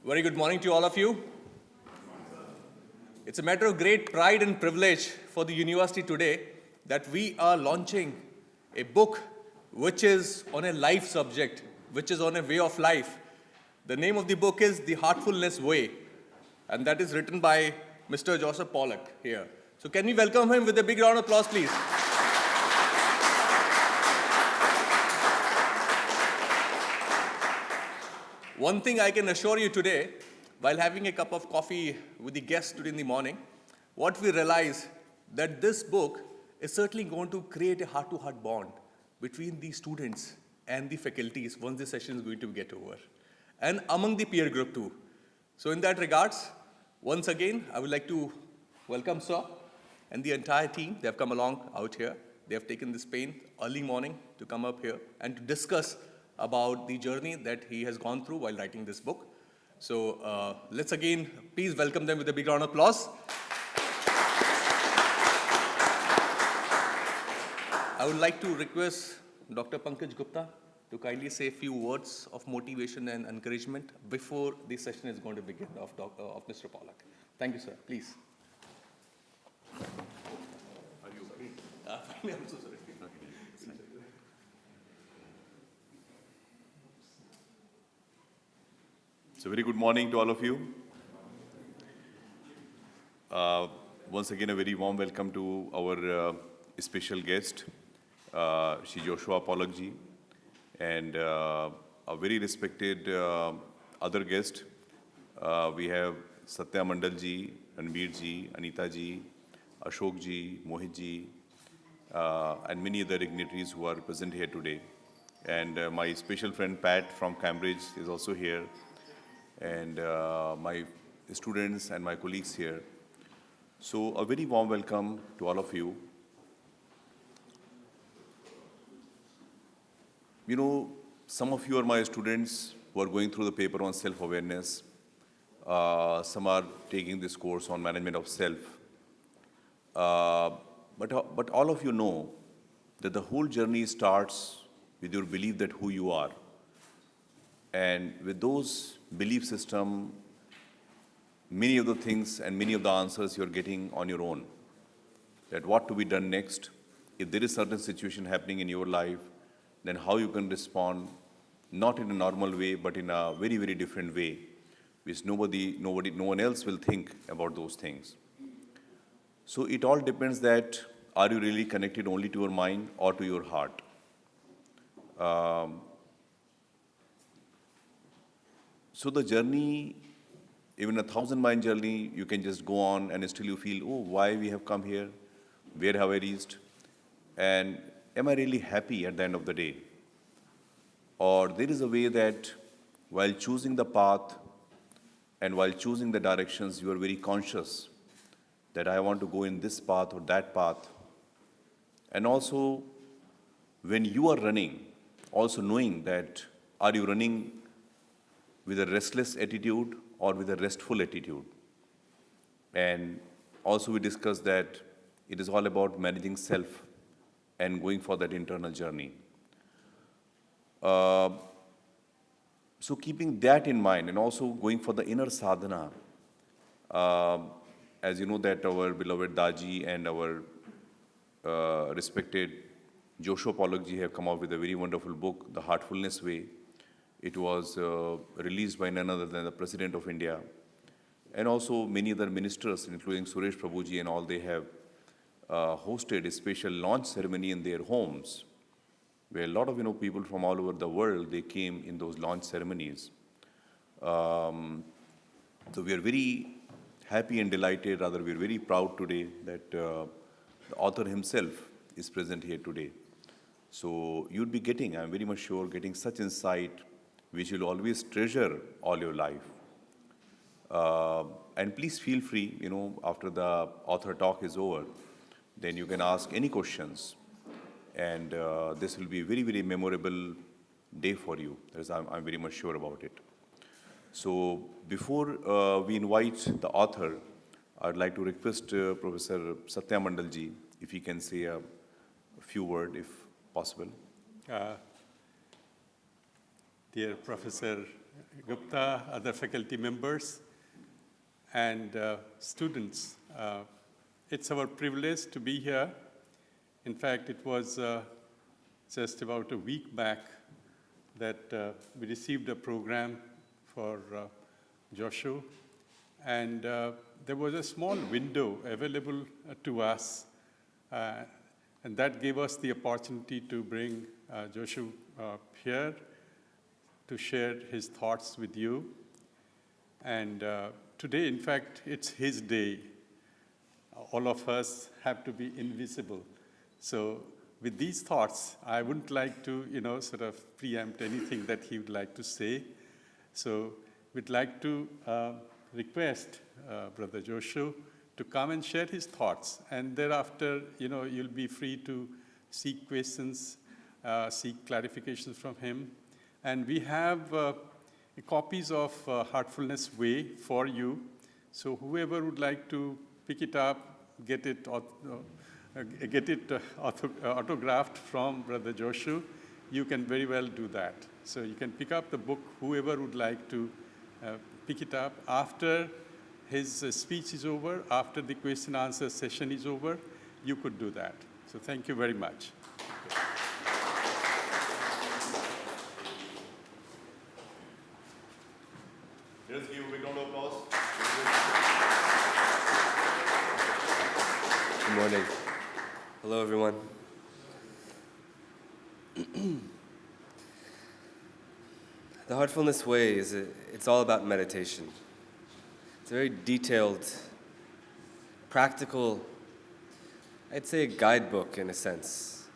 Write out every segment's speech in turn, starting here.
Very good morning to all of you. It's a matter of great pride and privilege for the university today that we are launching a book which is on a life subject, which is on a way of life. The name of the book is The Heartfulness Way, and that is written by Mr. Joseph Pollock here. So can we welcome him with a big round of applause, please? One thing I can assure you today, while having a cup of coffee with the guests today in the morning, what we realize that this book is certainly going to create a heart-to-heart bond between the students and the faculties once the session is going to get over, and among the peer group too. So in that regards, once again, I would like to welcome Sir and the entire team. They have come along out here. They have taken this pain early morning to come up here and to discuss about the journey that he has gone through while writing this book. So let's again, please welcome them with a big round of applause. I would like to request Dr. Pankaj Gupta to kindly say a few words of motivation and encouragement before the session is going to begin of Mr. Pollock. Thank you, sir. Please. Are you sorry? I'm so sorry. So very good morning to all of you. Once again, a very warm welcome to our special guest, Shri Joshua Pollock ji, and a very respected other guest. We have Satya Mandal ji, Ranbir ji, Anita ji, Ashok ji, Mohit ji, and many other dignitaries who are present here today. And my special friend Pat from Cambridge is also here, and my students and my colleagues here. So a very warm welcome to all of you. You know, some of you are my students who are going through the paper on self-awareness. Some are taking this course on management of self. But all of you know that the whole journey starts with your belief that who you are. And with those belief system, many of the things and many of the answers you're getting on your own. That what to be done next, if there is certain situation happening in your life, then how you can respond, not in a normal way, but in a very, very different way, which no one else will think about those things. So it all depends that, are you really connected only to your mind or to your heart? So the journey, even a 1,000-mile journey, you can just go on and still you feel, oh, why we have come here? Where have I reached? And am I really happy at the end of the day? Or there is a way that while choosing the path and while choosing the directions, you are very conscious that I want to go in this path or that path. And also, when you are running, also knowing that, are you running with a restless attitude or with a restful attitude? And also we discussed that it is all about managing self and going for that internal journey. So keeping that in mind and also going for the inner sadhana, as you know that our beloved Daji and our respected Joshua Pollock ji have come out with a very wonderful book, The Heartfulness Way. It was released by none other than the President of India. And also many other ministers, including Suresh Prabhuji and all, they have hosted a special launch ceremony in their homes, where a lot of people from all over the world, they came in those launch ceremonies. So we are very happy and delighted, rather we are very proud today that the author himself is present here today. So you'd be getting, I'm very much sure, getting such insight which you'll always treasure all your life. And please feel free, after the author talk is over, then you can ask any questions. And this will be a very, very memorable day for you. I'm very much sure about it. So before we invite the author, I'd like to request Professor Satya Mandal ji, if he can say a few words, if possible. Dear Professor Gupta, other faculty members, and students. It's our privilege to be here. In fact, it was just about a week back that we received a program for Joshua, and there was a small window available to us, and that gave us the opportunity to bring Joshua here to share his thoughts with you. And today, in fact, it's his day. All of us have to be invisible. So with these thoughts, I wouldn't like to, sort of preempt anything that he would like to say. So we'd like to request Brother Joshua to come and share his thoughts. And thereafter, you'll be free to seek questions, seek clarifications from him. And we have copies of Heartfulness Way for you. So whoever would like to pick it up, get it autographed from Brother Joshua, you can very well do that. So you can pick up the book, whoever would like to pick it up. After his speech is over, after the question answer session is over, you could do that. So thank you very much. Let's give a big round of applause. Good morning. Hello, everyone. The Heartfulness Way it's all about meditation. It's a very detailed, practical, I'd say a guidebook in a sense.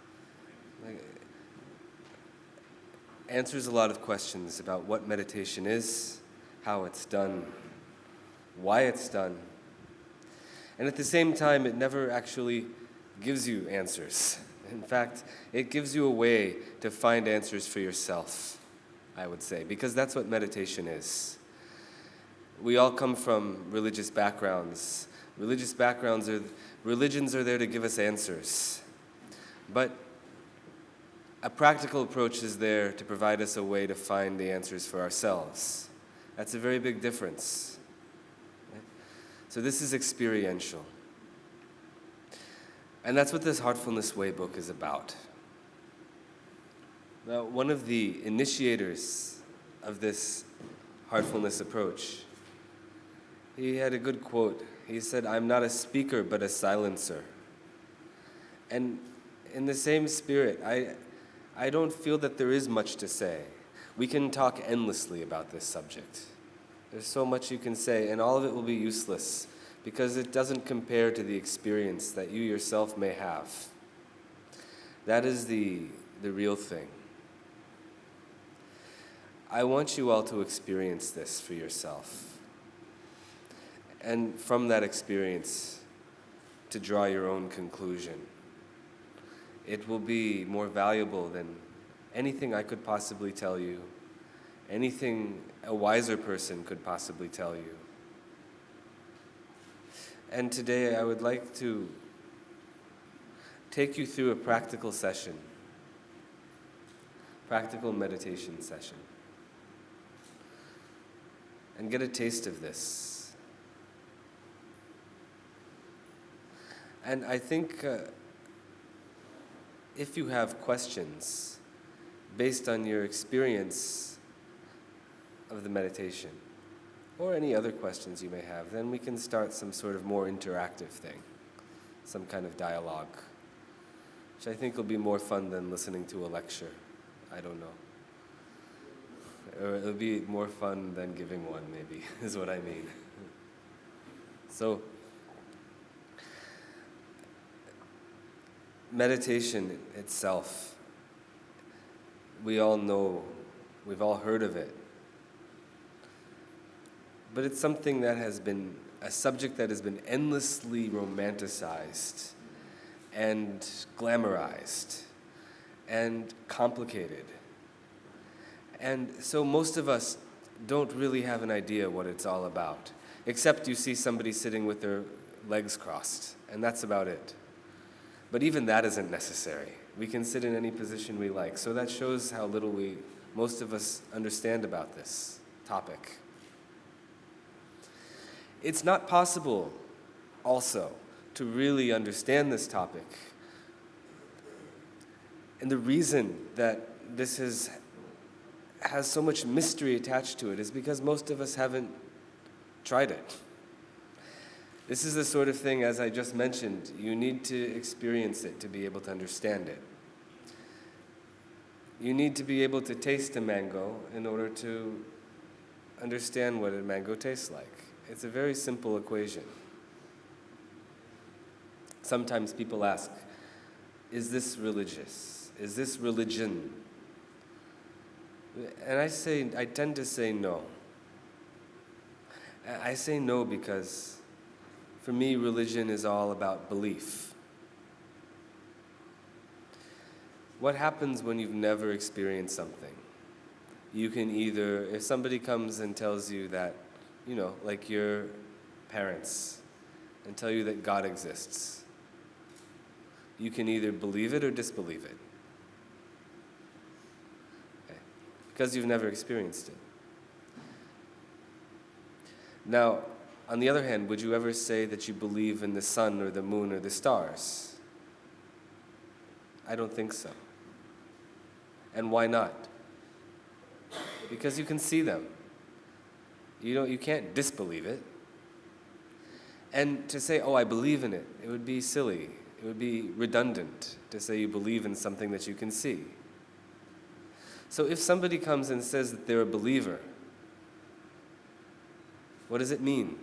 Answers a lot of questions about what meditation is, how it's done, why it's done. And at the same time, it never actually gives you answers. In fact, it gives you a way to find answers for yourself, I would say, because that's what meditation is. We all come from religious backgrounds. Religions are there to give us answers. But a practical approach is there to provide us a way to find the answers for ourselves. That's a very big difference. So this is experiential. And that's what this Heartfulness Way book is about. Now, one of the initiators of this heartfulness approach, he had a good quote. He said, "I'm not a speaker, but a silencer." And in the same spirit, I don't feel that there is much to say. We can talk endlessly about this subject. There's so much you can say, and all of it will be useless because it doesn't compare to the experience that you yourself may have. That is the real thing. I want you all to experience this for yourself. And from that experience, to draw your own conclusion. It will be more valuable than anything I could possibly tell you, anything a wiser person could possibly tell you. And today I would like to take you through a practical session, practical meditation session, and get a taste of this. And I think if you have questions based on your experience of the meditation, or any other questions you may have, then we can start some sort of more interactive thing, some kind of dialogue, which I think will be more fun than listening to a lecture. I don't know. Or it'll be more fun than giving one, maybe, is what I mean. So, meditation itself, we all know, we've all heard of it. But it's something that has been, a subject that has been endlessly romanticized and glamorized and complicated. And so most of us don't really have an idea what it's all about, except you see somebody sitting with their legs crossed, and that's about it. But even that isn't necessary. We can sit in any position we like. So that shows how little most of us understand about this. topic. It's not possible also to really understand this topic. And the reason that this has so much mystery attached to it is because most of us haven't tried it. This is the sort of thing, as I just mentioned, you need to experience it to be able to understand it. You need to be able to taste a mango in order to understand what a mango tastes like. It's a very simple equation. Sometimes people ask, is this religious? Is this religion? And I tend to say no. I say no because for me, religion is all about belief. What happens when you've never experienced something? You can either, if somebody comes and tells you that, like your parents, and tell you that God exists, you can either believe it or disbelieve it. Okay? Because you've never experienced it. Now, on the other hand, would you ever say that you believe in the sun or the moon or the stars? I don't think so. And why not? Because you can see them. You can't disbelieve it. And to say, I believe in it, it would be silly. It would be redundant to say you believe in something that you can see. So if somebody comes and says that they're a believer, what does it mean?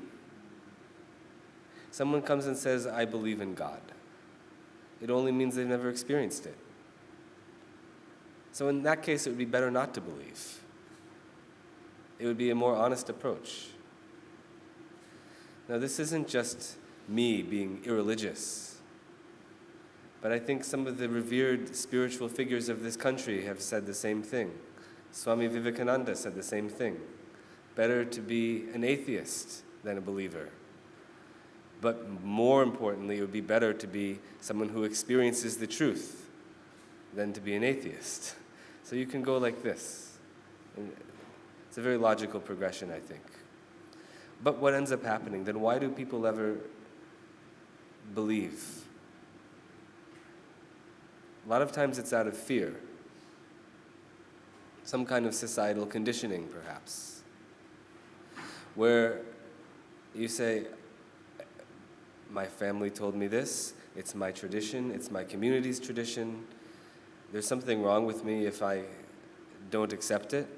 Someone comes and says, I believe in God. It only means they've never experienced it. So in that case, it would be better not to believe. It would be a more honest approach. Now, this isn't just me being irreligious, but I think some of the revered spiritual figures of this country have said the same thing. Swami Vivekananda said the same thing. Better to be an atheist than a believer. But more importantly, it would be better to be someone who experiences the truth than to be an atheist. So you can go like this. And it's a very logical progression, I think. But what ends up happening? Then why do people ever believe? A lot of times it's out of fear. Some kind of societal conditioning, perhaps. Where you say, my family told me this, it's my tradition, it's my community's tradition. There's something wrong with me if I don't accept it.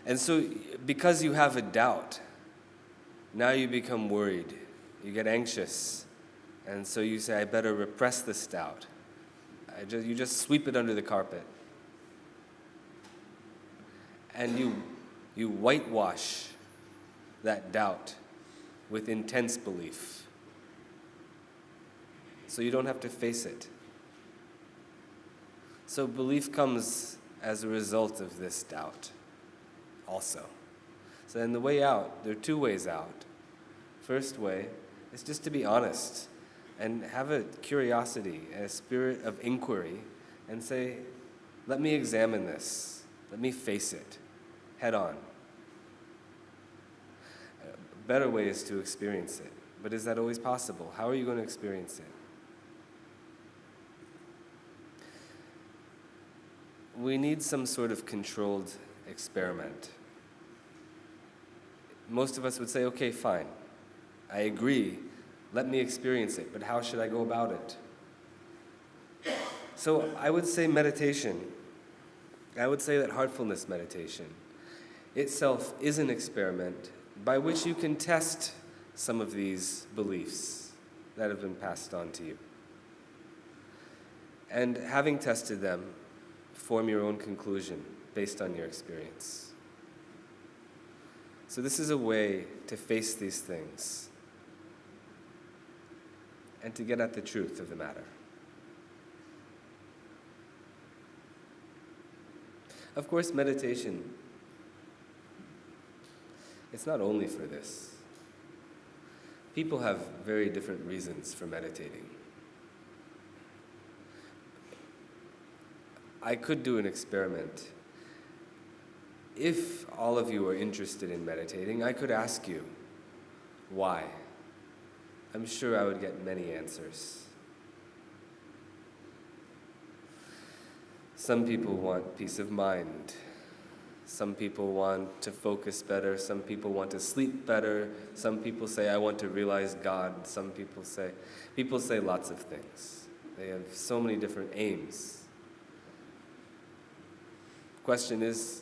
And so because you have a doubt, now you become worried. You get anxious. And so you say, I better repress this doubt. You just sweep it under the carpet. And you whitewash that doubt with intense belief. So you don't have to face it. So belief comes as a result of this doubt also. So then the way out, there are two ways out. First way is just to be honest and have a curiosity, a spirit of inquiry, and say, let me examine this. Let me face it head on. A better way is to experience it. But is that always possible? How are you going to experience it? We need some sort of controlled experiment. Most of us would say, okay, fine. I agree. Let me experience it. But how should I go about it? So I would say meditation. I would say that heartfulness meditation itself is an experiment by which you can test some of these beliefs that have been passed on to you. And having tested them, form your own conclusion based on your experience. So this is a way to face these things and to get at the truth of the matter. Of course, meditation, it's not only for this. People have very different reasons for meditating. I could do an experiment If all of you are interested in meditating, I could ask you, why? I'm sure I would get many answers. Some people want peace of mind. Some people want to focus better. Some people want to sleep better. Some people say, I want to realize God. Some people say lots of things. They have so many different aims. Question is,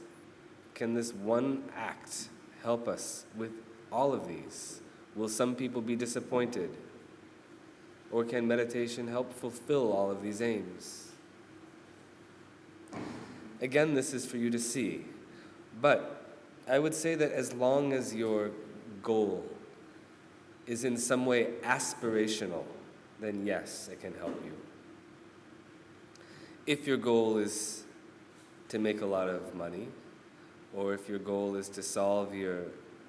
can this one act help us with all of these? Will some people be disappointed? Or can meditation help fulfill all of these aims? Again, this is for you to see. But I would say that as long as your goal is in some way aspirational, then yes, it can help you. If your goal is to make a lot of money, or if your goal is to solve your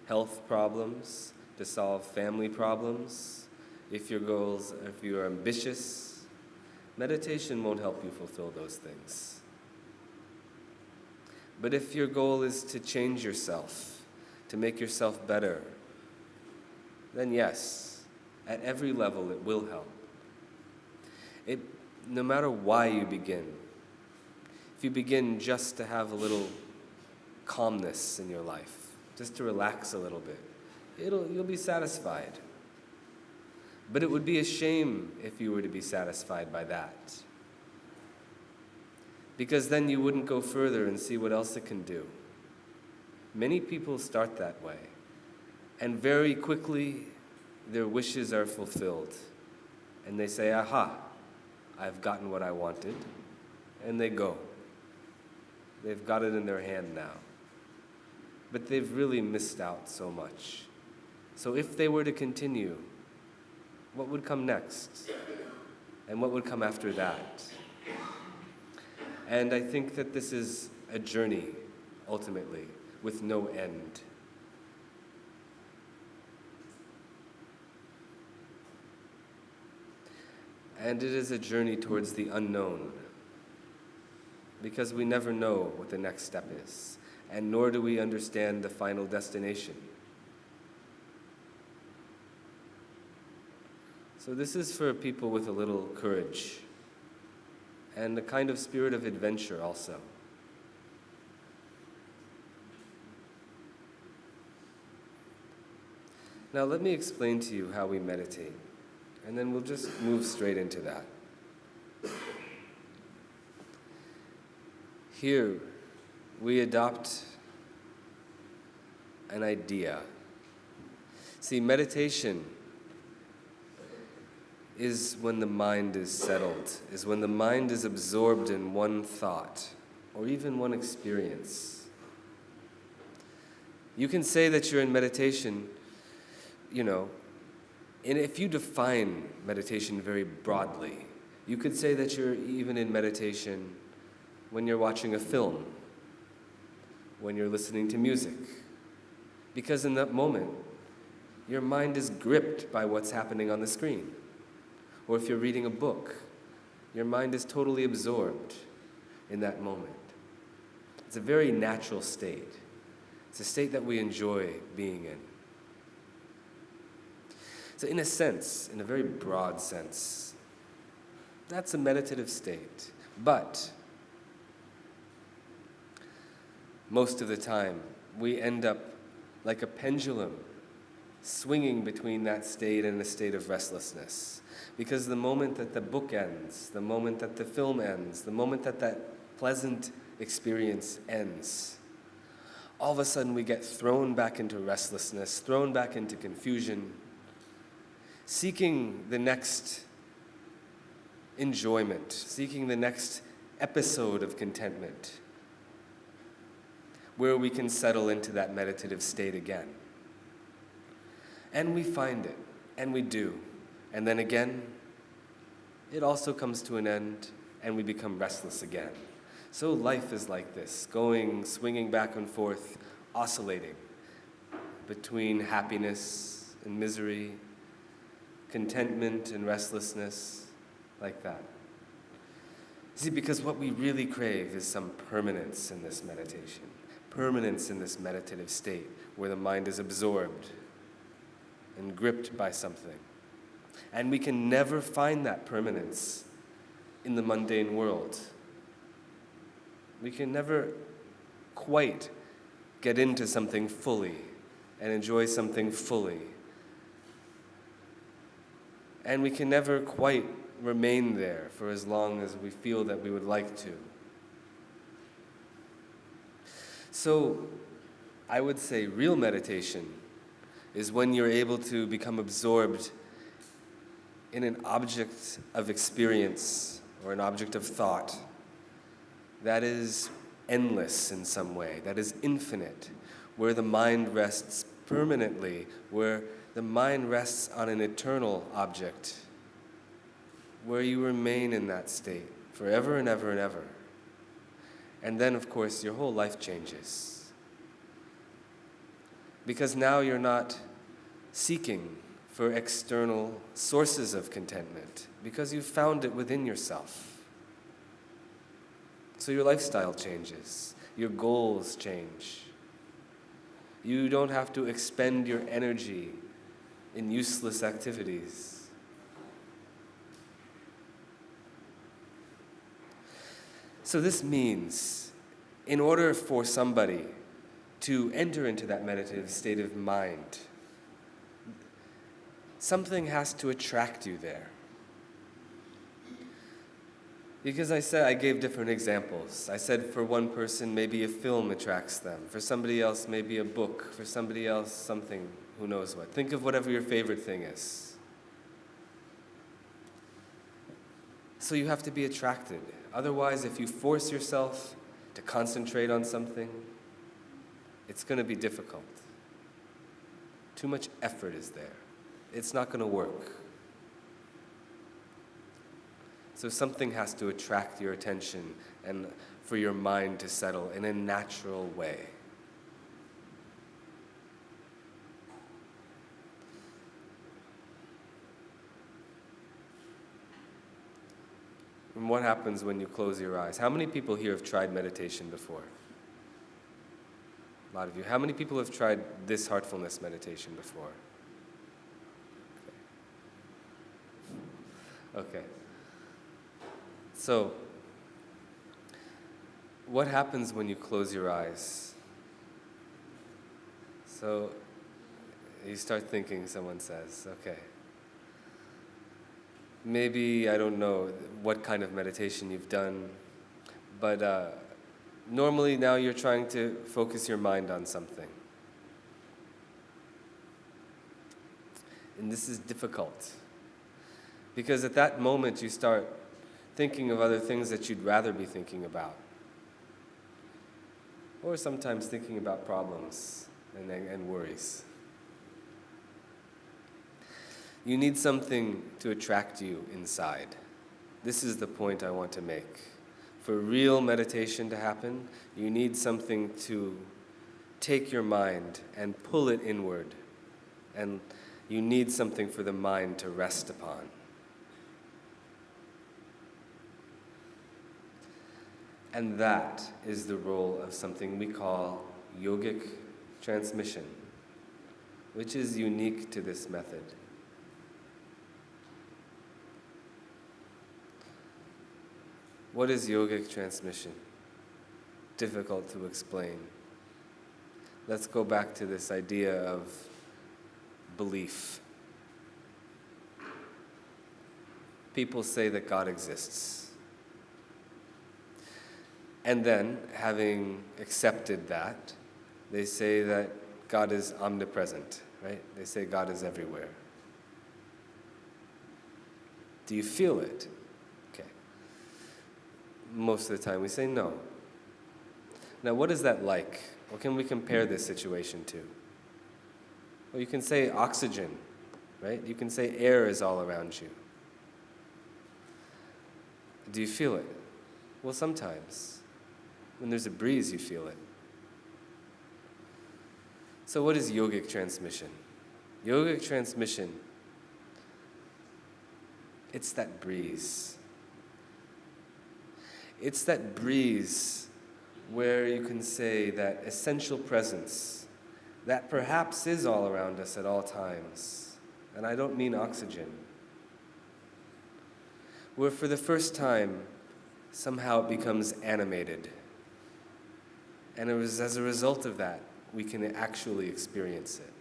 health problems, to solve family problems, if you're ambitious, meditation won't help you fulfill those things. But if your goal is to change yourself, to make yourself better, then yes, at every level it will help. No matter why you begin, if you begin just to have a little calmness in your life, just to relax a little bit, you'll be satisfied. But it would be a shame if you were to be satisfied by that, because then you wouldn't go further and see what else it can do. Many people start that way, and very quickly their wishes are fulfilled, and they say, aha, I've gotten what I wanted, and they go. They've got it in their hand now. But they've really missed out so much. So if they were to continue, what would come next? And what would come after that? And I think that this is a journey, ultimately, with no end. And it is a journey towards the unknown, because we never know what the next step is, and nor do we understand the final destination. So this is for people with a little courage, and a kind of spirit of adventure also. Now let me explain to you how we meditate, and then we'll just move straight into that. Here, we adopt an idea. See, meditation is when the mind is settled, is when the mind is absorbed in one thought, or even one experience. You can say that you're in meditation, and if you define meditation very broadly, you could say that you're even in meditation when you're watching a film, when you're listening to music, because in that moment, your mind is gripped by what's happening on the screen. Or if you're reading a book, your mind is totally absorbed in that moment. It's a very natural state. It's a state that we enjoy being in. So in a sense, in a very broad sense, that's a meditative state. But most of the time, we end up like a pendulum, swinging between that state and a state of restlessness. Because the moment that the book ends, the moment that the film ends, the moment that that pleasant experience ends, all of a sudden we get thrown back into restlessness, thrown back into confusion, seeking the next enjoyment, seeking the next episode of contentment, where we can settle into that meditative state again. And we find it, and we do. And then again, it also comes to an end, and we become restless again. So life is like this, swinging back and forth, oscillating between happiness and misery, contentment and restlessness, like that. See, because what we really crave is some permanence in this meditation. permanence in this meditative state where the mind is absorbed and gripped by something. And we can never find that permanence in the mundane world. We can never quite get into something fully and enjoy something fully. And we can never quite remain there for as long as we feel that we would like to. So, I would say real meditation is when you're able to become absorbed in an object of experience or an object of thought that is endless in some way, that is infinite, where the mind rests permanently, where the mind rests on an eternal object, where you remain in that state forever and ever and ever. And then, of course, your whole life changes. Because now you're not seeking for external sources of contentment, because you've found it within yourself. So your lifestyle changes, your goals change. You don't have to expend your energy in useless activities. So this means, in order for somebody to enter into that meditative state of mind, something has to attract you there. Because I gave different examples. I said for one person, maybe a film attracts them. For somebody else, maybe a book. For somebody else, something, who knows what. Think of whatever your favorite thing is. So you have to be attracted. Otherwise, if you force yourself to concentrate on something, it's going to be difficult. Too much effort is there. It's not going to work. So something has to attract your attention and for your mind to settle in a natural way. And what happens when you close your eyes? How many people here have tried meditation before? A lot of you. How many people have tried this heartfulness meditation before? Okay. So, what happens when you close your eyes? So, you start thinking, someone says, okay. Maybe, I don't know what kind of meditation you've done, but normally now you're trying to focus your mind on something. And this is difficult, because at that moment you start thinking of other things that you'd rather be thinking about. Or sometimes thinking about problems and worries. You need something to attract you inside. This is the point I want to make. For real meditation to happen, you need something to take your mind and pull it inward. And you need something for the mind to rest upon. And that is the role of something we call yogic transmission, which is unique to this method. What is yogic transmission? Difficult to explain. Let's go back to this idea of belief. People say that God exists. And then, having accepted that, they say that God is omnipresent, right? They say God is everywhere. Do you feel it? Okay. Most of the time we say no. Now, what is that like? What can we compare this situation to? Well, you can say oxygen, right? You can say air is all around you. Do you feel it? Well, sometimes. When there's a breeze, you feel it. So what is yogic transmission? Yogic transmission, it's that breeze. It's that breeze where you can say that essential presence that perhaps is all around us at all times, and I don't mean oxygen, where for the first time somehow it becomes animated. And it was as a result of that we can actually experience it.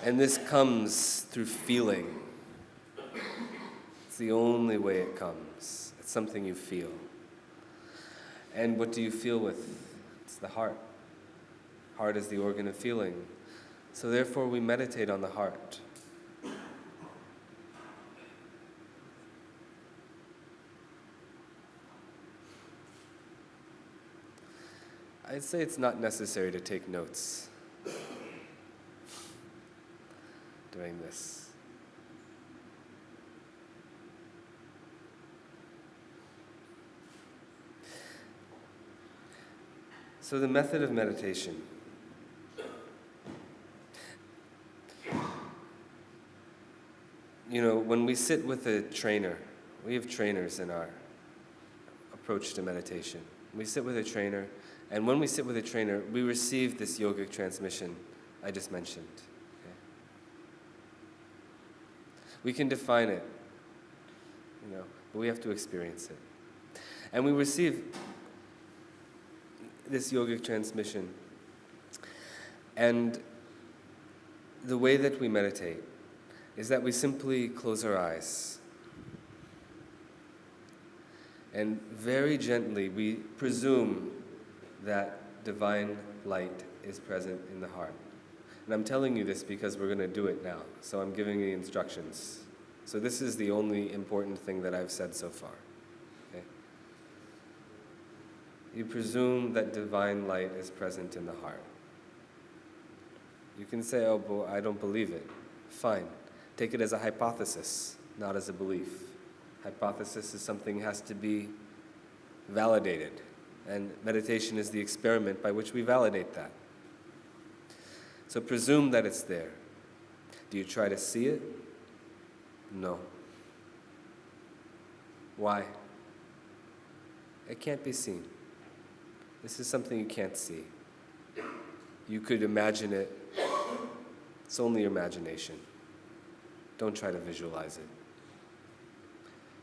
And this comes through feeling. It's the only way it comes. It's something you feel. And what do you feel with? It's the heart. Heart is the organ of feeling. So therefore we meditate on the heart. I'd say it's not necessary to take notes doing this. So the method of meditation. You know, when we sit with a trainer, we have trainers in our approach to meditation. We sit with a trainer, and when we sit with a trainer, we receive this yogic transmission I just mentioned. Okay? We can define it, you know, but we have to experience it. And we receive this yogic transmission. And the way that we meditate is that we simply close our eyes. And very gently we presume that divine light is present in the heart. And I'm telling you this because we're going to do it now. So I'm giving you instructions. So this is the only important thing that I've said so far. Okay? You presume that divine light is present in the heart. You can say, oh, boy, I don't believe it. Fine. Take it as a hypothesis, not as a belief. Hypothesis is something that has to be validated. And meditation is the experiment by which we validate that. So presume that it's there. Do you try to see it? No. Why? It can't be seen. This is something you can't see. You could imagine it. It's only your imagination. Don't try to visualize it.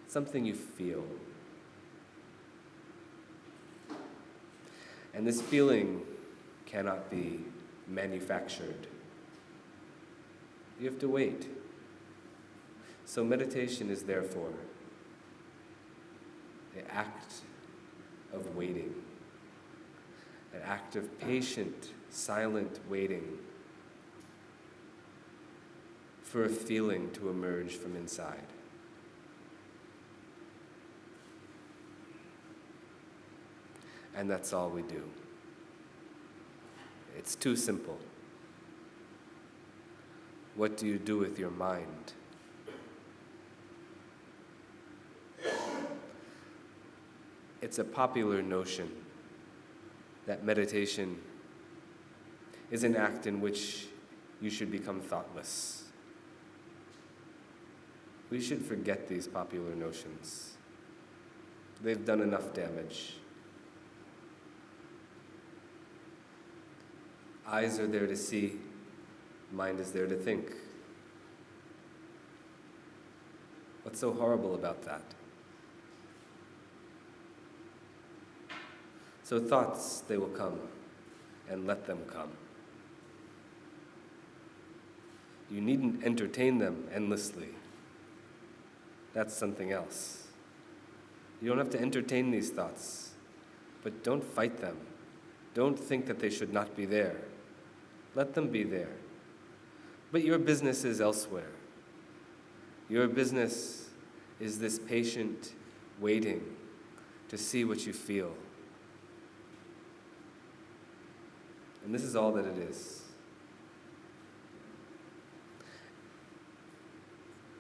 Something you feel. And this feeling cannot be manufactured. You have to wait. So meditation is therefore the act of waiting, an act of patient, silent waiting for a feeling to emerge from inside. And that's all we do. It's too simple. What do you do with your mind? It's a popular notion that meditation is an act in which you should become thoughtless. We should forget these popular notions. They've done enough damage. Eyes are there to see, mind is there to think. What's so horrible about that? So thoughts, they will come, and let them come. You needn't entertain them endlessly. That's something else. You don't have to entertain these thoughts, but don't fight them. Don't think that they should not be there. Let them be there. But your business is elsewhere. Your business is this patient waiting to see what you feel. And this is all that it is.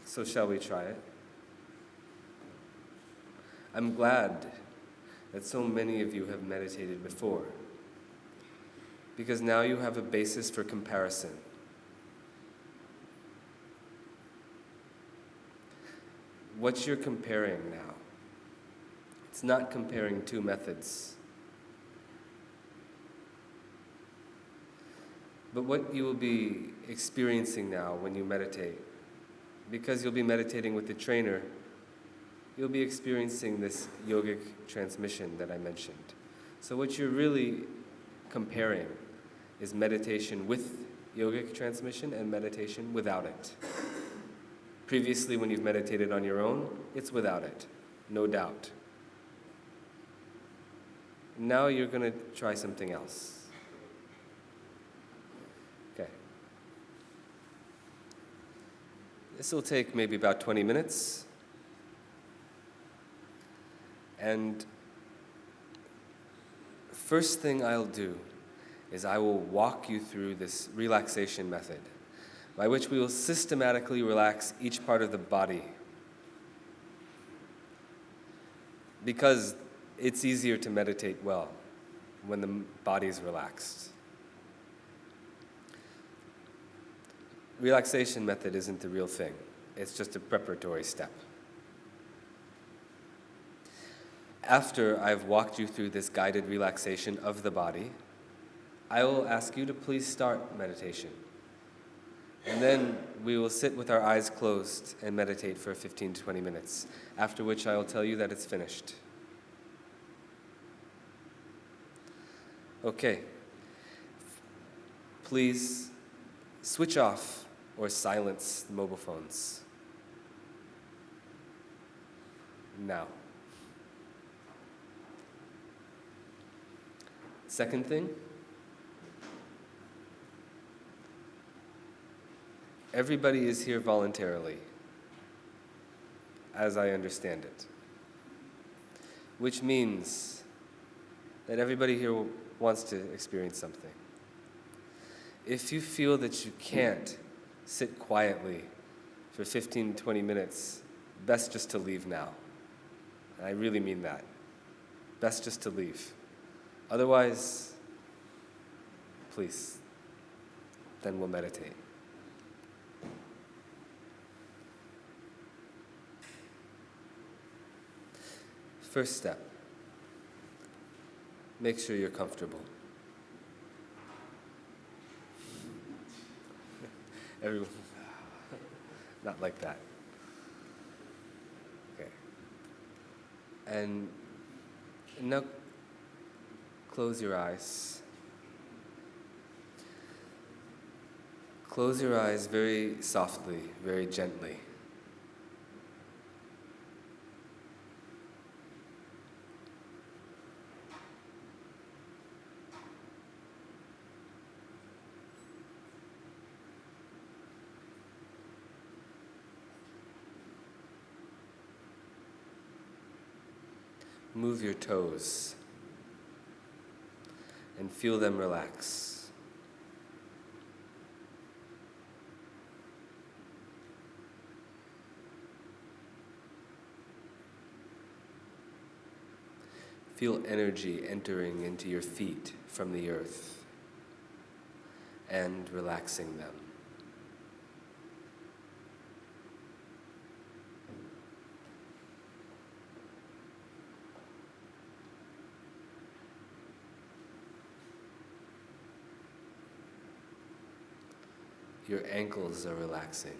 So shall we try it? I'm glad that so many of you have meditated before, because now you have a basis for comparison. What you're comparing now It's not comparing two methods. But what you will be experiencing now when you meditate, because you'll be meditating with the trainer, you'll be experiencing this yogic transmission that I mentioned. So what you're really comparing is meditation with yogic transmission and meditation without it. Previously, when you've meditated on your own, it's without it, no doubt. Now you're going to try something else. Okay. This will take maybe about 20 minutes. And first thing I'll do is I will walk you through this relaxation method, by which we will systematically relax each part of the body. Because it's easier to meditate well when the body is relaxed. Relaxation method isn't the real thing. It's just a preparatory step. After I've walked you through this guided relaxation of the body, I will ask you to please start meditation. And then we will sit with our eyes closed and meditate for 15 to 20 minutes, after which I will tell you that it's finished. Okay. Please switch off or silence the mobile phones. Now. Second thing, everybody is here voluntarily, as I understand it. Which means that everybody here wants to experience something. If you feel that you can't sit quietly for 15, 20 minutes, best just to leave now. And I really mean that. Best just to leave. Otherwise, please, then we'll meditate. First step, make sure you're comfortable. Everyone, not like that. Okay. And now, close your eyes. Close your eyes very softly, very gently. Move your toes and feel them relax. Feel energy entering into your feet from the earth and relaxing them. Your ankles are relaxing.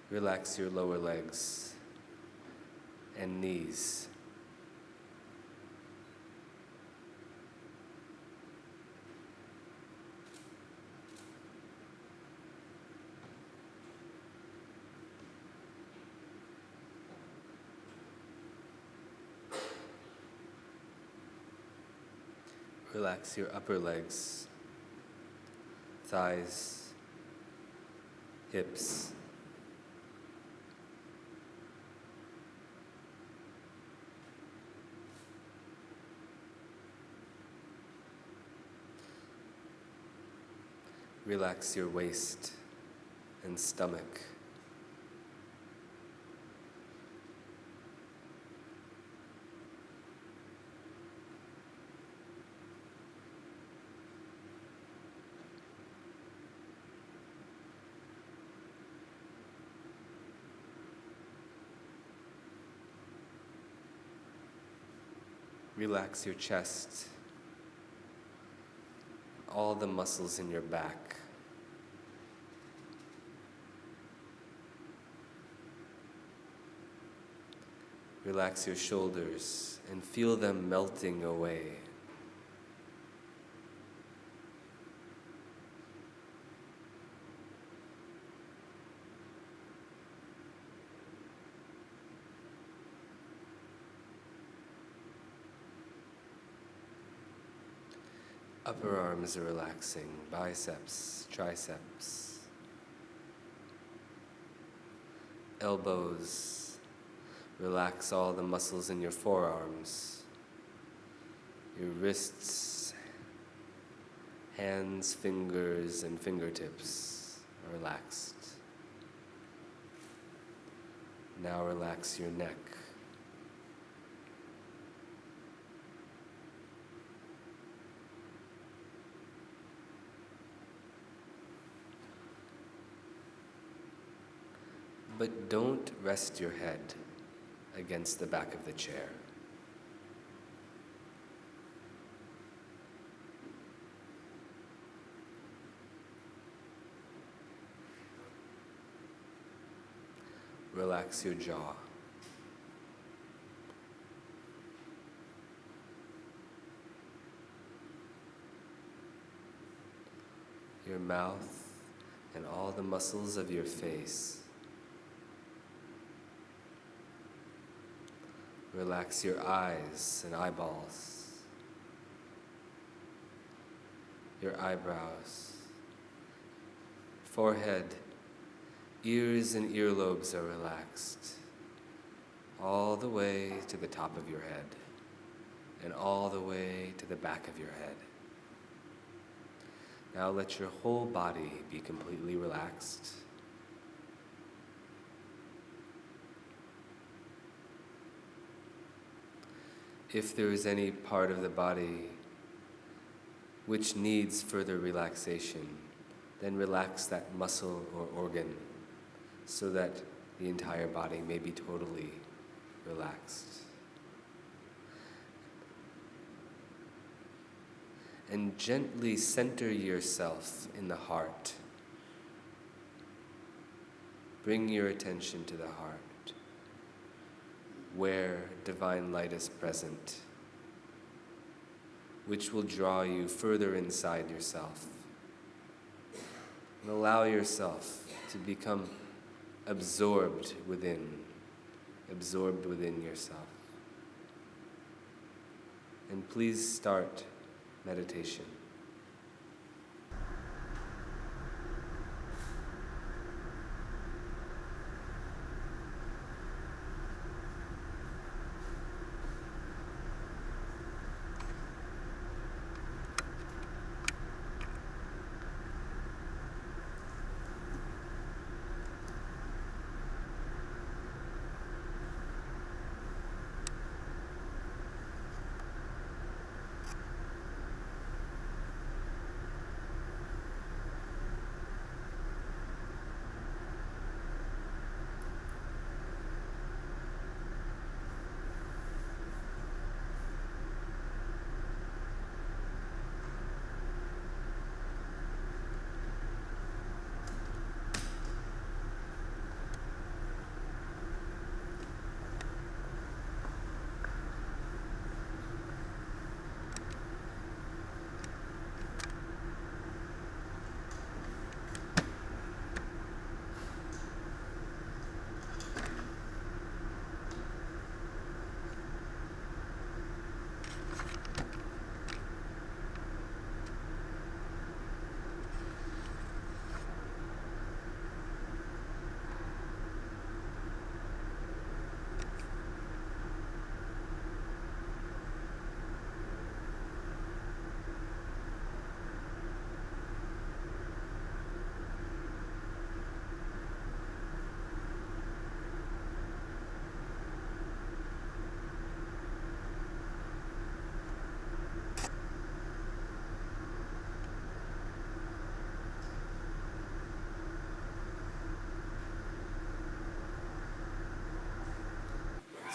Relax your lower legs and knees. Relax your upper legs, thighs, hips. Relax your waist and stomach. Relax your chest, all the muscles in your back. Relax your shoulders and feel them melting away. Upper arms are relaxing, biceps, triceps, elbows. Relax all the muscles in your forearms, your wrists, hands, fingers, and fingertips are relaxed. Now relax your neck. But don't rest your head against the back of the chair. Relax your jaw. Your mouth and all the muscles of your face. Relax your eyes and eyeballs, your eyebrows, forehead, ears and earlobes are relaxed, all the way to the top of your head, and all the way to the back of your head. Now let your whole body be completely relaxed. If there is any part of the body which needs further relaxation, then relax that muscle or organ so that the entire body may be totally relaxed. And gently center yourself in the heart. Bring your attention to the heart, where divine light is present, which will draw you further inside yourself. And allow yourself to become absorbed within yourself. And please start meditation.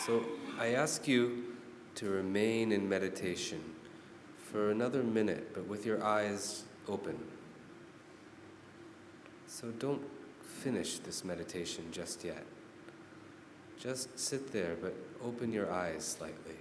So I ask you to remain in meditation for another minute, but with your eyes open. So don't finish this meditation just yet. Just sit there, but open your eyes slightly.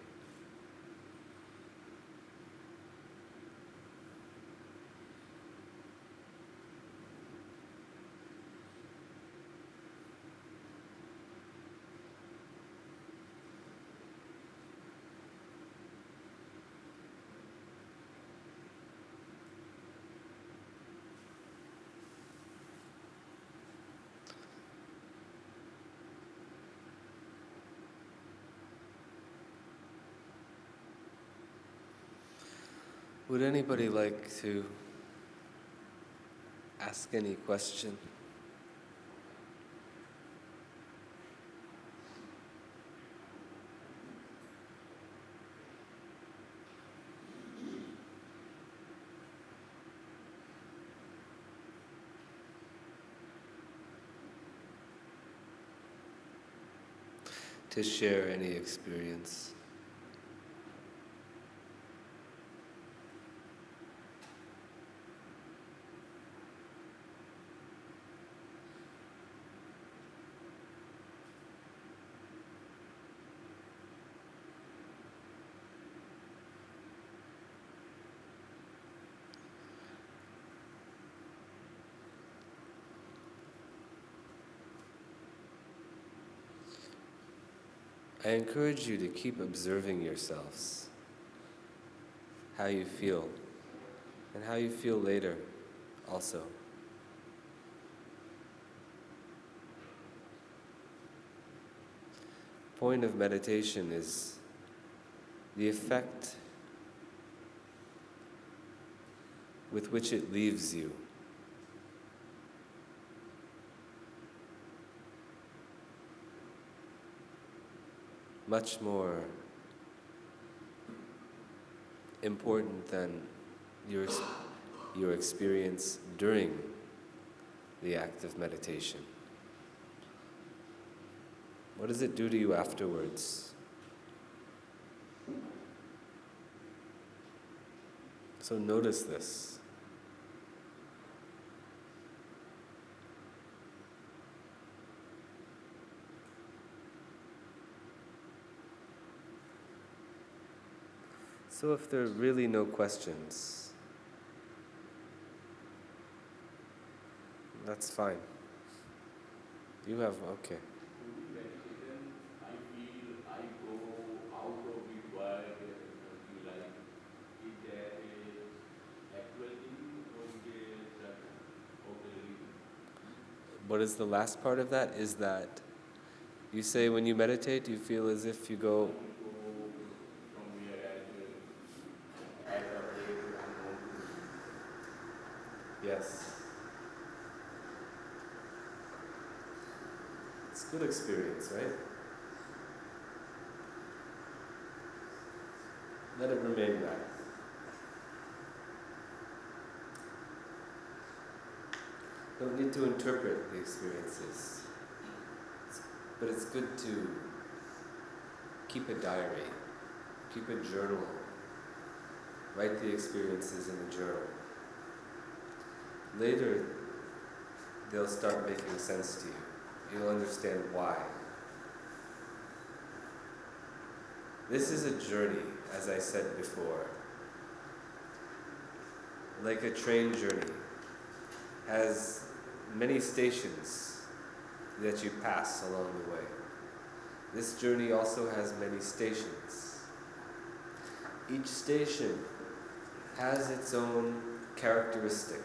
Would anybody like to ask any question? To share any experience? I encourage you to keep observing yourselves, how you feel, and how you feel later also. Point of meditation is the effect with which it leaves you. Much more important than your experience during the act of meditation. What does it do to you afterwards? So notice this. So if there are really no questions, that's fine. You have, okay. I feel I go out of the world, like is there a actual thing or is it okay? What is the last part of that? Is that you say when you meditate, you feel as if you go. Yes. It's a good experience, right? Let it remain that. Don't need to interpret the experiences. But it's good to keep a diary, keep a journal, write the experiences in the journal. Later, they'll start making sense to you. You'll understand why. This is a journey, as I said before. Like a train journey, has many stations that you pass along the way. This journey also has many stations. Each station has its own characteristic,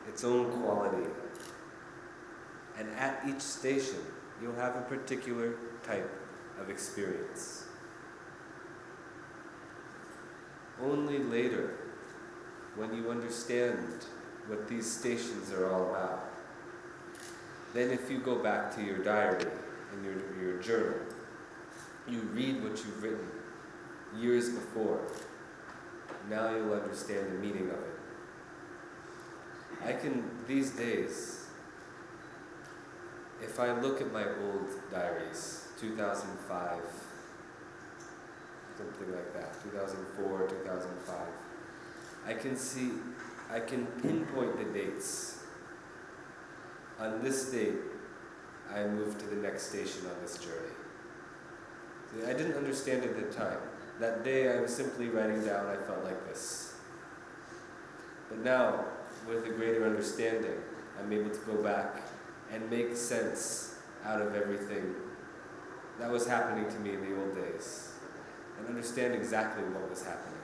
its own quality. And at each station, you'll have a particular type of experience. Only later, when you understand what these stations are all about, then if you go back to your diary and your journal, you read what you've written years before. Now you'll understand the meaning of it. These days, if I look at my old diaries, 2005, something like that, 2004, 2005. I can pinpoint the dates. On this date, I moved to the next station on this journey. See, I didn't understand at the time. That day I was simply writing down, I felt like this. But now, with a greater understanding, I'm able to go back and make sense out of everything that was happening to me in the old days, and understand exactly what was happening.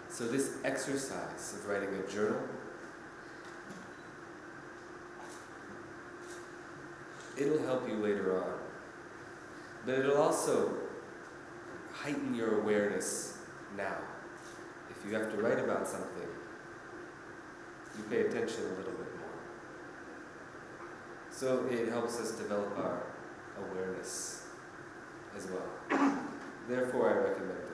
So this exercise of writing a journal, it'll help you later on, but it'll also heighten your awareness now. If you have to write about something, you pay attention a little bit more. So it helps us develop our awareness as well. Therefore, I recommend it.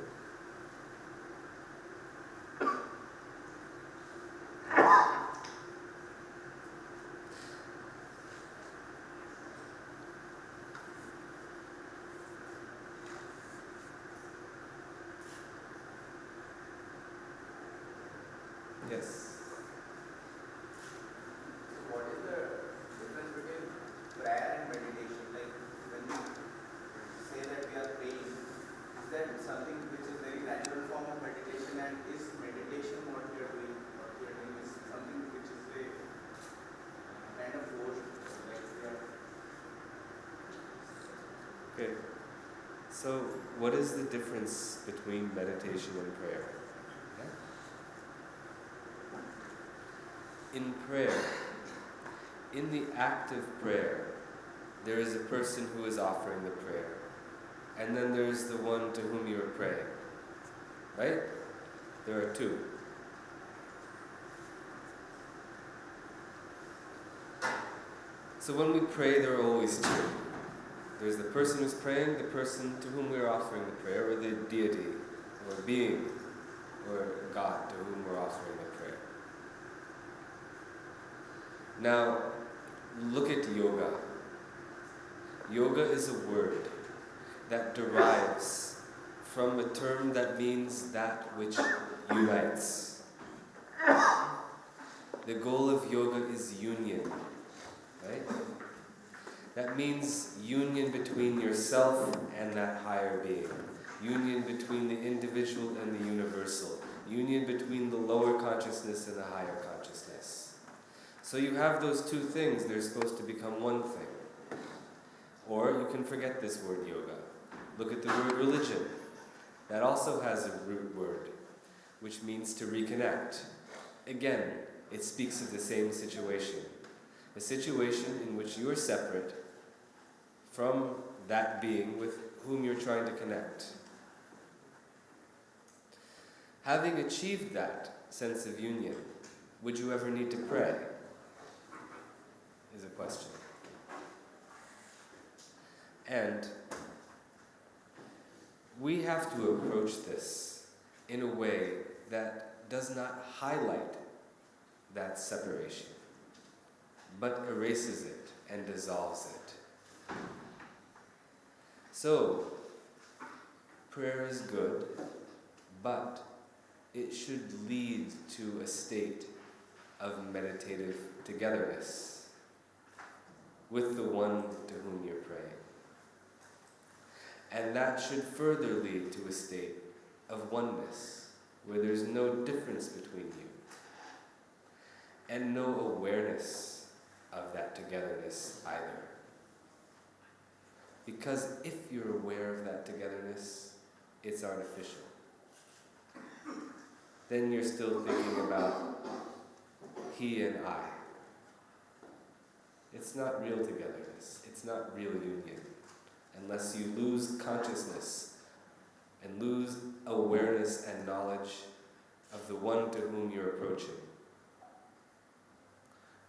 Yes. What is the difference between prayer and meditation? Like when we say that we are praying, is that something which is very natural form of meditation, and is meditation what we are doing? What we are doing is something which is very kind of forced, like we are. Okay. So, what is the difference between meditation and prayer? In prayer, in the act of prayer, there is a person who is offering the prayer, and then there's the one to whom you are praying. Right? There are two. So when we pray, there are always two. There's the person who's praying, the person to whom we are offering the prayer, or the deity, or being, or God to whom we're offering the prayer. Now, look at yoga. Yoga is a word that derives from a term that means that which unites. The goal of yoga is union, right? That means union between yourself and that higher being. Union between the individual and the universal. Union between the lower consciousness and the higher consciousness. So you have those two things, they're supposed to become one thing. Or you can forget this word yoga. Look at the word religion. That also has a root word, which means to reconnect. Again, it speaks of the same situation. A situation in which you're separate from that being with whom you're trying to connect. Having achieved that sense of union, would you ever need to pray? Is a question. And we have to approach this in a way that does not highlight that separation, but erases it and dissolves it. So, prayer is good, but it should lead to a state of meditative togetherness with the one to whom you're praying. And that should further lead to a state of oneness, where there's no difference between you, and no awareness of that togetherness either. Because if you're aware of that togetherness, it's artificial. Then you're still thinking about he and I. It's not real togetherness. It's not real union. Unless you lose consciousness and lose awareness and knowledge of the one to whom you're approaching.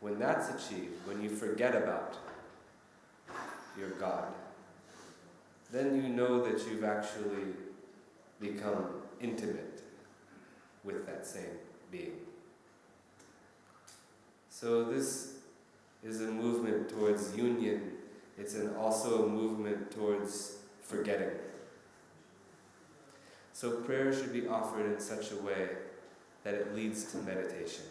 When that's achieved, when you forget about your God, then you know that you've actually become intimate with that same being. So this is a movement towards union It's also a movement towards forgetting. So prayer should be offered in such a way that it leads to meditation.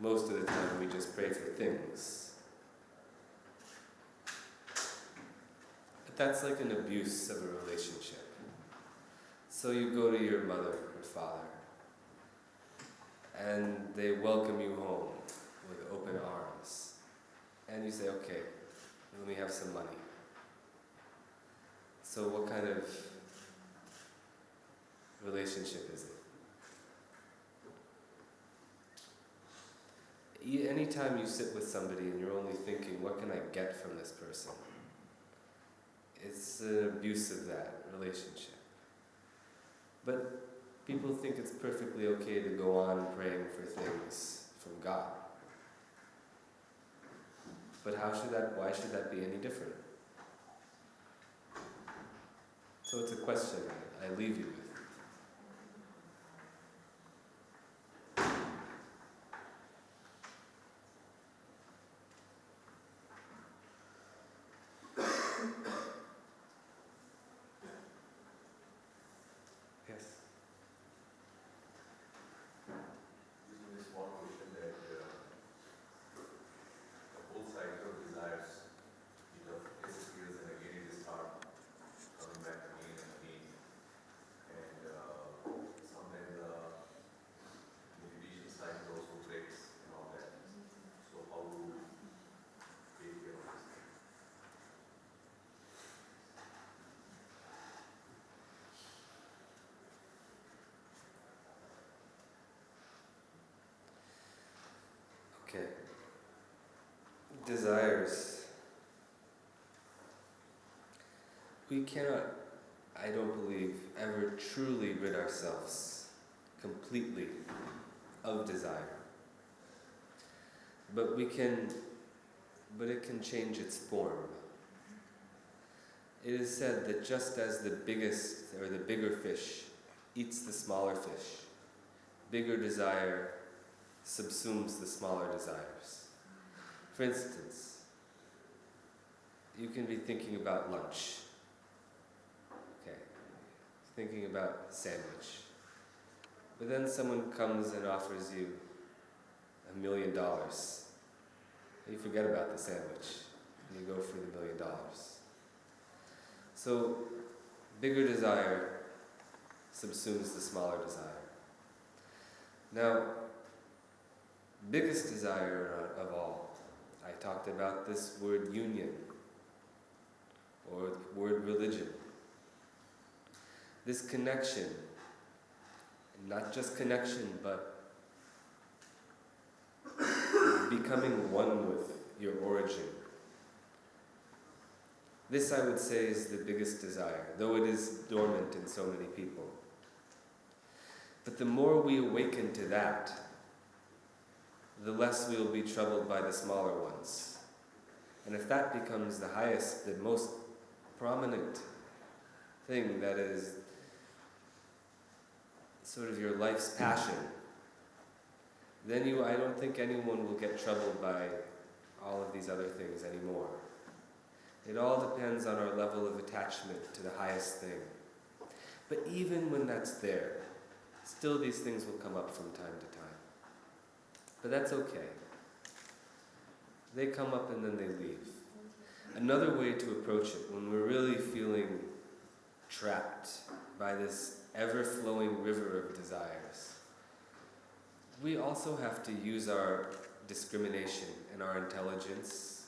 Most of the time we just pray for things. But that's like an abuse of a relationship. So you go to your mother or father, and they welcome you home with open arms. And you say, okay, let me have some money. So what kind of relationship is it? Anytime you sit with somebody and you're only thinking, what can I get from this person? It's an abuse of that relationship. But people think it's perfectly okay to go on praying for things from God. But why should that be any different? So it's a question I leave you with. Yes. This is one question that both sides of desires, disappears and again it start coming back again and again. And sometimes the meditation side also breaks and all that. So how to take care of this thing? Okay. Desires. We cannot, I don't believe, ever truly rid ourselves completely of desire. But it can change its form. It is said that just as the biggest or the bigger fish eats the smaller fish, bigger desire subsumes the smaller desires. For instance, you can be thinking about lunch. Okay, thinking about sandwich. But then someone comes and offers you $1 million. You forget about the sandwich and you go for the $1 million. So, bigger desire subsumes the smaller desire. Now, biggest desire of all, I talked about this word union, or the word religion. This connection, not just connection, but becoming one with your origin. This, I would say, is the biggest desire, though it is dormant in so many people. But the more we awaken to that, the less we will be troubled by the smaller ones. And if that becomes the highest, the most prominent thing that is sort of your life's passion, then I don't think anyone will get troubled by all of these other things anymore. It all depends on our level of attachment to the highest thing. But even when that's there, still these things will come up from time to time. But that's okay. They come up and then they leave. Another way to approach it, when we're really feeling trapped by this ever-flowing river of desires, we also have to use our discrimination and our intelligence,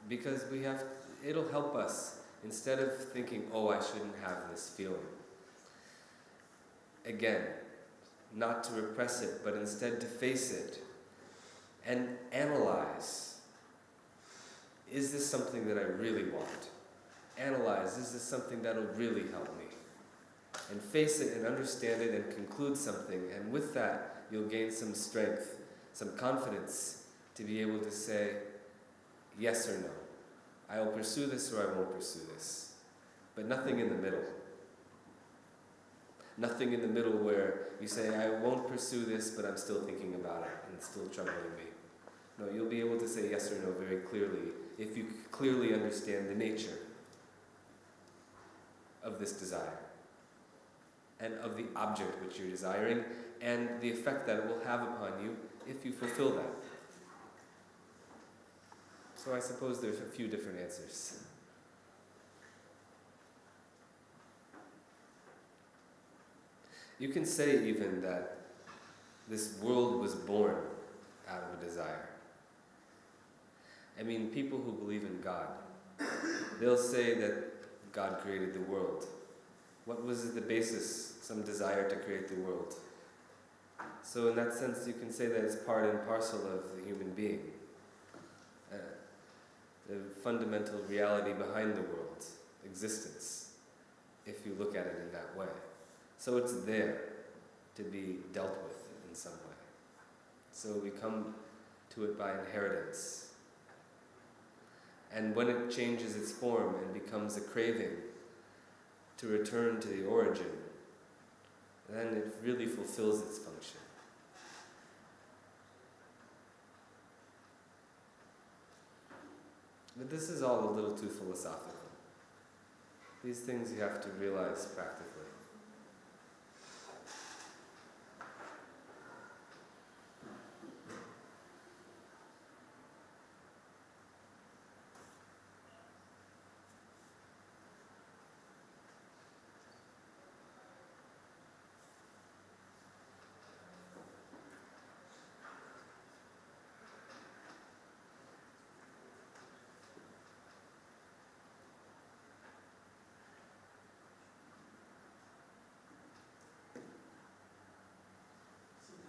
because it'll help us, instead of thinking, oh, I shouldn't have this feeling. Again, not to repress it, but instead to face it and analyze. Is this something that I really want? Analyze, is this something that'll really help me? And face it and understand it and conclude something, and with that, you'll gain some strength, some confidence to be able to say, yes or no. I will pursue this or I won't pursue this. But nothing in the middle. Nothing in the middle where you say, I won't pursue this, but I'm still thinking about it and it's still troubling me. No, you'll be able to say yes or no very clearly if you clearly understand the nature of this desire and of the object which you're desiring and the effect that it will have upon you if you fulfill that. So I suppose there's a few different answers. You can say even that this world was born out of a desire. I mean, people who believe in God, they'll say that God created the world. What was the basis? Some desire to create the world. So in that sense, you can say that it's part and parcel of the human being. The fundamental reality behind the world's existence, if you look at it in that way. So it's there to be dealt with in some way. So we come to it by inheritance. And when it changes its form and becomes a craving to return to the origin, then it really fulfills its function. But this is all a little too philosophical. These things you have to realize practically.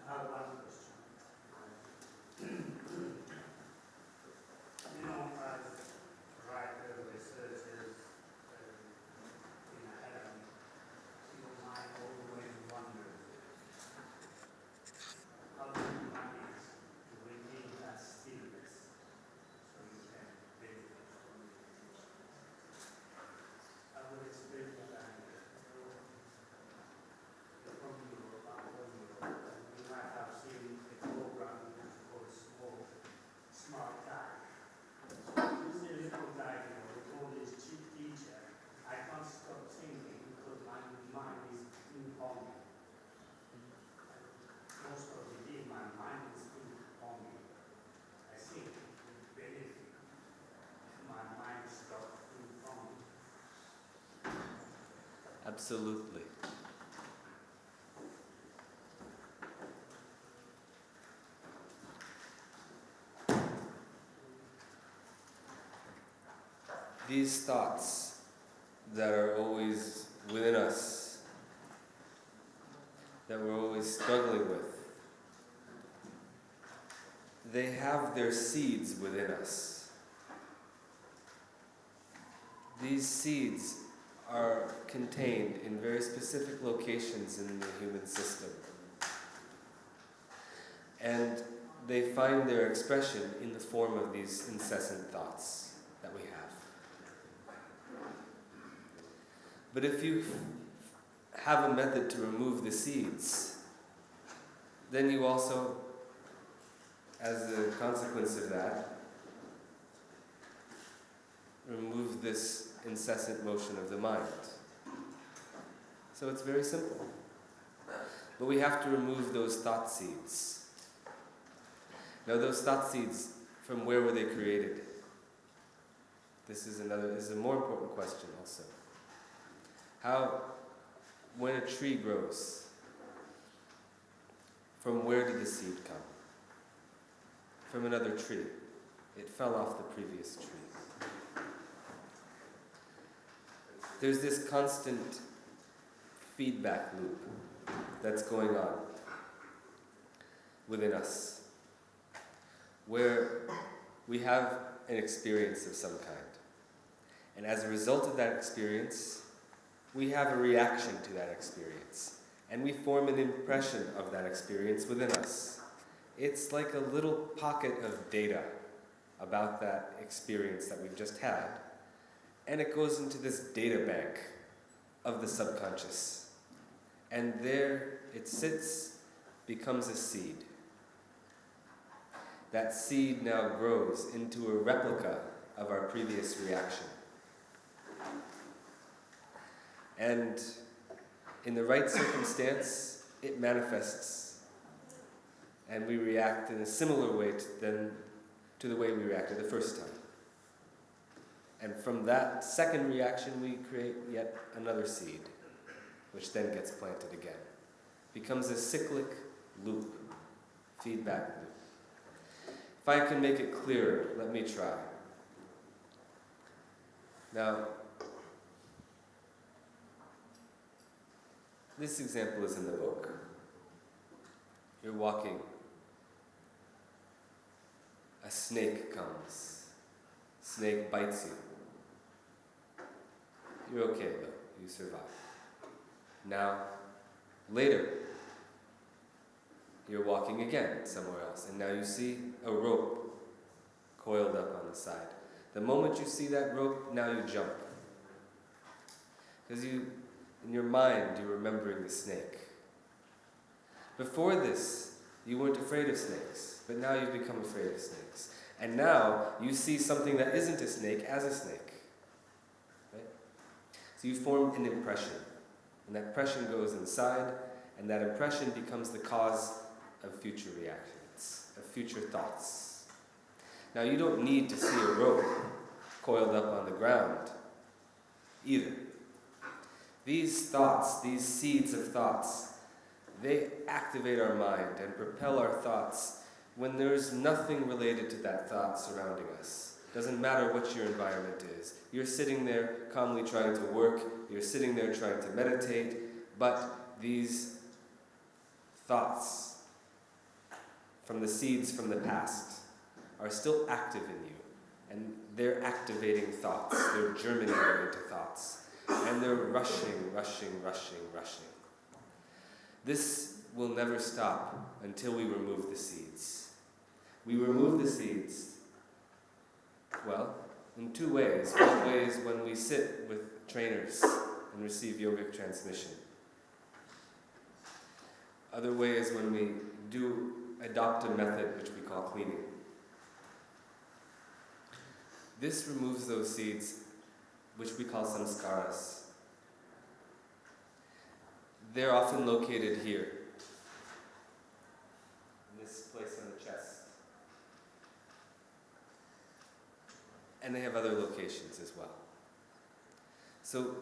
I have one question. As writers, researchers in academy, your mind always wonders how do you manage to retain that stillness so you can benefit from it. I will explain what I mean. From Europe, I'm from Europe, and you might have seen a program which is called Smart Guy. So you see a little guy, with all this cheap teacher, I can't stop thinking because my mind is ping-ponging. Most of the day, my mind is ping-ponging. I think it would benefit if my mind stopped ping-ponging. Absolutely. These thoughts that are always within us, that we're always struggling with, they have their seeds within us. These seeds are contained in very specific locations in the human system. And they find their expression in the form of these incessant thoughts that we have. But if you have a method to remove the seeds, then you also, as a consequence of that, remove this incessant motion of the mind. So it's very simple. But we have to remove those thought seeds. Now those thought seeds, from where were they created? This is a more important question also. When a tree grows, from where did the seed come? From another tree. It fell off the previous tree. There's this constant feedback loop that's going on within us, where we have an experience of some kind. And as a result of that experience, we have a reaction to that experience. And we form an impression of that experience within us. It's like a little pocket of data about that experience that we've just had. And it goes into this data bank of the subconscious. And there it sits, becomes a seed. that seed now grows into a replica of our previous reaction. And in the right circumstance, it manifests. And we react in a similar way to the way we reacted the first time. And from that second reaction, we create yet another seed, which then gets planted again. Becomes a cyclic loop, feedback loop. If I can make it clearer, let me try. Now, this example is in the book. You're walking. A snake comes. Snake bites you. You're okay though, you survive. Now, later, you're walking again somewhere else, and now you see a rope coiled up on the side. The moment you see that rope, now you jump. Because in your mind, you're remembering the snake. Before this, you weren't afraid of snakes, but now you've become afraid of snakes. And now you see something that isn't a snake as a snake. Right? So you form an impression. And that impression goes inside, and that impression becomes the cause of future reactions, of future thoughts. Now you don't need to see a rope coiled up on the ground either. These thoughts, these seeds of thoughts, they activate our mind and propel our thoughts when there's nothing related to that thought surrounding us. Doesn't matter what your environment is. You're sitting there calmly trying to work, you're sitting there trying to meditate, but these thoughts from the seeds from the past are still active in you. And they're activating thoughts, they're germinating into thoughts. And they're rushing, rushing, rushing, rushing. This will never stop until we remove the seeds. We remove the seeds, well, in two ways. One way is when we sit with trainers and receive yogic transmission. Other way is when we adopt a method which we call cleaning. This removes those seeds, which we call samskaras. They're often located here, in this place on the chest. And they have other locations as well. So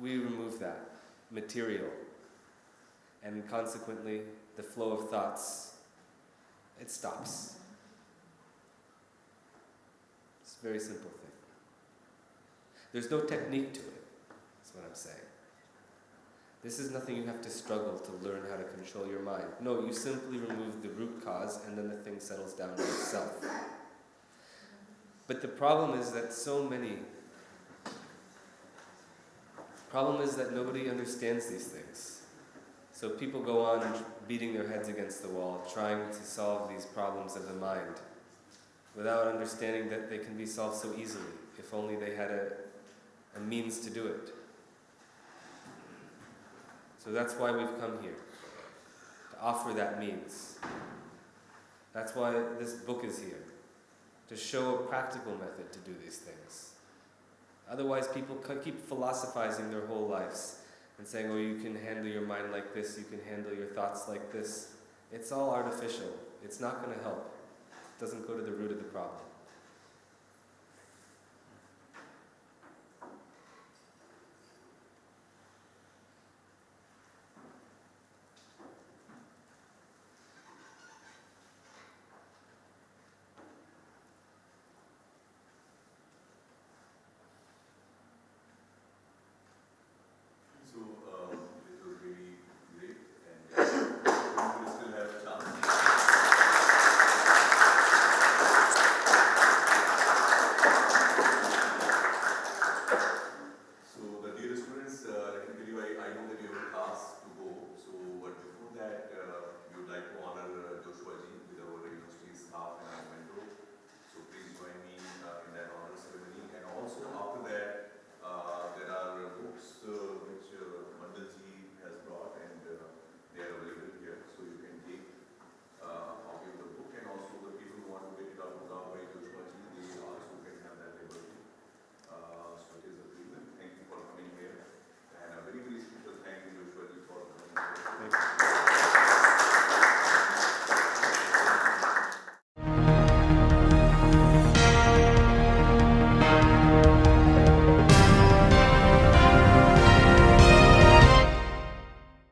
we remove that material, and consequently, the flow of thoughts, it stops. It's a very simple thing. There's no technique to it, that's what I'm saying. This is nothing you have to struggle to learn how to control your mind. No, you simply remove the root cause and then the thing settles down to itself. But the problem is that nobody understands these things. So people go on beating their heads against the wall, trying to solve these problems of the mind, without understanding that they can be solved so easily, if only they had a means to do it. So that's why we've come here, to offer that means. That's why this book is here, to show a practical method to do these things. Otherwise, people keep philosophizing their whole lives and saying, oh, you can handle your mind like this, you can handle your thoughts like this. It's all artificial. It's not going to help. It doesn't go to the root of the problem.